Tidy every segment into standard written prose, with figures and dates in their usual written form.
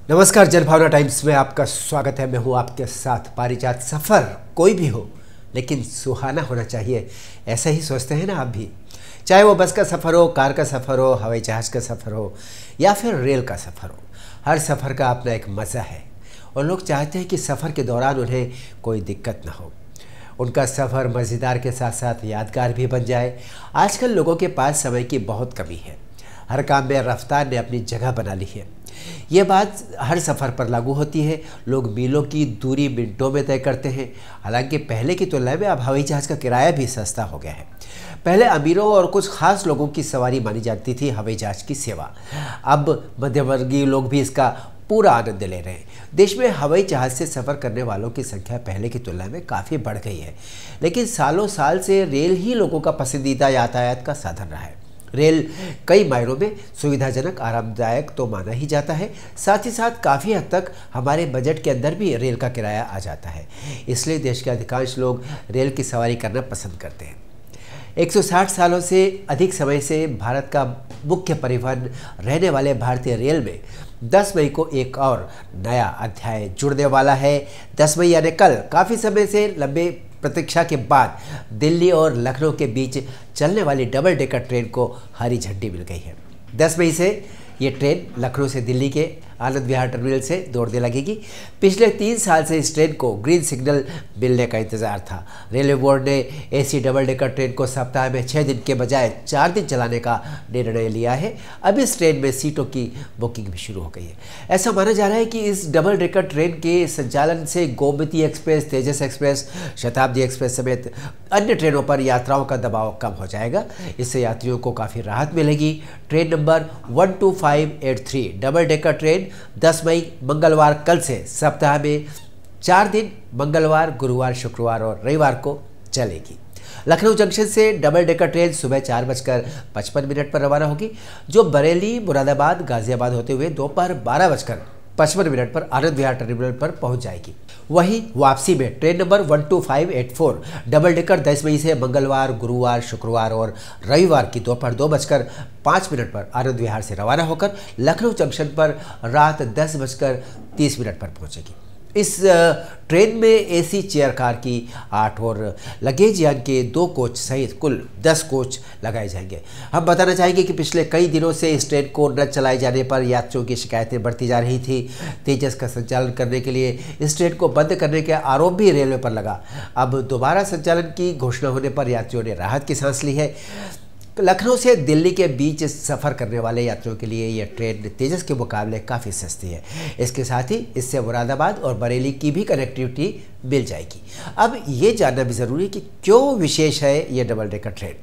नमस्कार, जनभावना टाइम्स में आपका स्वागत है। मैं हूं आपके साथ पारिजात। सफ़र कोई भी हो लेकिन सुहाना होना चाहिए, ऐसा ही सोचते हैं ना आप भी। चाहे वो बस का सफ़र हो, कार का सफ़र हो, हवाई जहाज़ का सफ़र हो या फिर रेल का सफ़र हो, हर सफ़र का अपना एक मज़ा है और लोग चाहते हैं कि सफ़र के दौरान उन्हें कोई दिक्कत ना हो, उनका सफ़र मज़ेदार के साथ साथ यादगार भी बन जाए। आजकल लोगों के पास समय की बहुत कमी है, हर काम में रफ्तार ने अपनी जगह बना ली है। ये बात हर सफ़र पर लागू होती है। लोग मीलों की दूरी मिनटों में तय करते हैं। हालांकि पहले की तुलना में अब हवाई जहाज़ का किराया भी सस्ता हो गया है। पहले अमीरों और कुछ खास लोगों की सवारी मानी जाती थी हवाई जहाज़ की सेवा। अब मध्यवर्गीय लोग भी इसका पूरा आनंद ले रहे हैं। देश में हवाई जहाज़ से सफ़र करने वालों की संख्या पहले की तुलना में काफ़ी बढ़ गई है, लेकिन सालों साल से रेल ही लोगों का पसंदीदा यातायात का साधन रहा है। रेल कई मायनों में सुविधाजनक, आरामदायक तो माना ही जाता है, साथ ही साथ काफ़ी हद तक हमारे बजट के अंदर भी रेल का किराया आ जाता है। इसलिए देश के अधिकांश लोग रेल की सवारी करना पसंद करते हैं। 160 सालों से अधिक समय से भारत का मुख्य परिवहन रहने वाले भारतीय रेल में 10 मई को एक और नया अध्याय जुड़ने वाला है। 10 मई यानी कल काफ़ी समय से लंबे प्रतीक्षा के बाद दिल्ली और लखनऊ के बीच चलने वाली डबल डेकर ट्रेन को हरी झंडी मिल गई है। 10 मई से ये ट्रेन लखनऊ से दिल्ली के आनंद विहार टर्मिनल से दौड़ने लगेगी। पिछले 3 साल से इस ट्रेन को ग्रीन सिग्नल मिलने का इंतजार था। रेलवे बोर्ड ने एसी डबल डेकर ट्रेन को सप्ताह में 6 दिन के बजाय 4 दिन चलाने का निर्णय लिया है। अब इस ट्रेन में सीटों की बुकिंग भी शुरू हो गई है। ऐसा माना जा रहा है कि इस डबल डेकर ट्रेन के संचालन से गोमती एक्सप्रेस, तेजस एक्सप्रेस, शताब्दी एक्सप्रेस समेत अन्य ट्रेनों पर यात्राओं का दबाव कम हो जाएगा। इससे यात्रियों को काफ़ी राहत मिलेगी। Train number 12583 double decker train 10 मई मंगलवार कल से सप्ताह में 4 दिन मंगलवार, गुरुवार, शुक्रवार और रविवार को चलेगी। लखनऊ जंक्शन से डबल डेकर ट्रेन सुबह 4:55 पर रवाना होगी, जो बरेली, मुरादाबाद, गाजियाबाद होते हुए दोपहर 12:55 पर आनंद विहार टर्मिनल पर पहुंच जाएगी। वहीं वापसी में ट्रेन नंबर 12584 डबल डेकर 10 मई से मंगलवार, गुरुवार, शुक्रवार और रविवार की दोपहर 2:05 पर आनंद विहार से रवाना होकर लखनऊ जंक्शन पर रात 10:30 पर पहुंचेगी। इस ट्रेन में एसी चेयर कार की 8 और लगेज यान के 2 कोच सहित कुल 10 कोच लगाए जाएंगे। हम बताना चाहेंगे कि पिछले कई दिनों से इस ट्रेन को न चलाए जाने पर यात्रियों की शिकायतें बढ़ती जा रही थी। तेजस का संचालन करने के लिए इस ट्रेन को बंद करने का आरोप भी रेलवे पर लगा। अब दोबारा संचालन की घोषणा होने पर यात्रियों ने राहत की सांस ली है। लखनऊ से दिल्ली के बीच सफ़र करने वाले यात्रियों के लिए यह ट्रेन तेजस के मुकाबले काफ़ी सस्ती है। इसके साथ ही इससे मुरादाबाद और बरेली की भी कनेक्टिविटी मिल जाएगी। अब ये जानना भी ज़रूरी है कि क्यों विशेष है ये double decker train.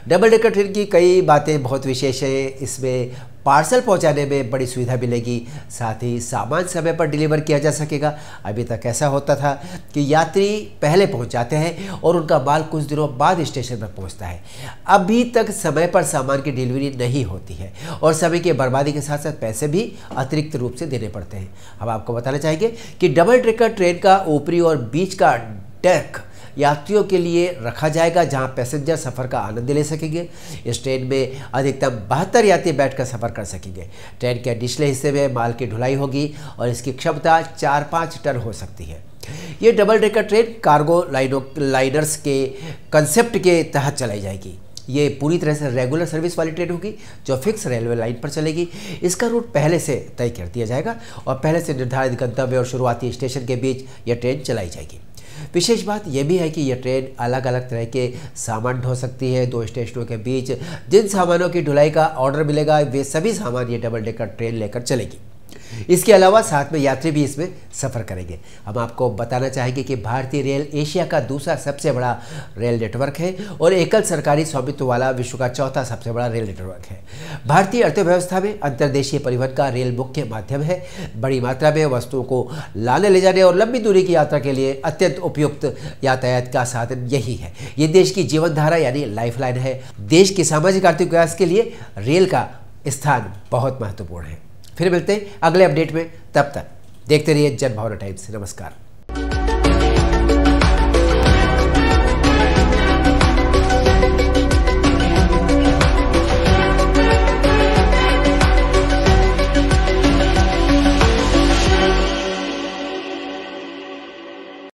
Double decker train की कई बातें बहुत विशेष है। इसमें पार्सल पहुंचाने में बड़ी सुविधा मिलेगी, साथ ही सामान समय पर डिलीवर किया जा सकेगा। अभी तक ऐसा होता था कि यात्री पहले पहुंच जाते हैं और उनका माल कुछ दिनों बाद स्टेशन पर पहुंचता है। अभी तक समय पर सामान की डिलीवरी नहीं होती है और समय की बर्बादी के साथ साथ पैसे भी अतिरिक्त रूप से देने पड़ते हैं। हम आपको बताना चाहेंगे कि डबल डेकर ट्रेन का ऊपरी और बीच का डेक यात्रियों के लिए रखा जाएगा, जहां पैसेंजर सफ़र का आनंद ले सकेंगे। इस ट्रेन में अधिकतम 72 यात्री बैठकर सफ़र कर सकेंगे। ट्रेन के निचले हिस्से में माल की ढुलाई होगी और इसकी क्षमता 4-5 टन हो सकती है। ये double decker train cargo liners के कंसेप्ट के तहत चलाई जाएगी। ये पूरी तरह से रेगुलर सर्विस वाली ट्रेन होगी जो फिक्स रेलवे लाइन पर चलेगी। इसका रूट पहले से तय कर दिया जाएगा और पहले से निर्धारित गंतव्य और शुरुआती स्टेशन के बीच यह ट्रेन चलाई जाएगी। विशेष बात यह भी है कि यह ट्रेन अलग अलग तरह के सामान ढो सकती है। 2 स्टेशनों के बीच जिन सामानों की ढुलाई का ऑर्डर मिलेगा वे सभी सामान ये डबल डेकर ट्रेन लेकर चलेगी। इसके अलावा साथ में यात्री भी इसमें सफ़र करेंगे। हम आपको बताना चाहेंगे कि भारतीय रेल एशिया का दूसरा सबसे बड़ा रेल नेटवर्क है और एकल सरकारी स्वामित्व वाला विश्व का चौथा सबसे बड़ा रेल नेटवर्क है। भारतीय अर्थव्यवस्था में अंतर्देशीय परिवहन का रेल मुख्य माध्यम है। बड़ी मात्रा में वस्तुओं को लाने ले जाने और लंबी दूरी की यात्रा के लिए अत्यंत उपयुक्त यातायात का साधन यही है। ये देश की जीवन धारा यानी लाइफलाइन है। देश के सामाजिक आर्थिक विकास के लिए रेल का स्थान बहुत महत्वपूर्ण है। फिर मिलते हैं अगले अपडेट में, तब तक देखते रहिए जनभावना टाइम्स। नमस्कार।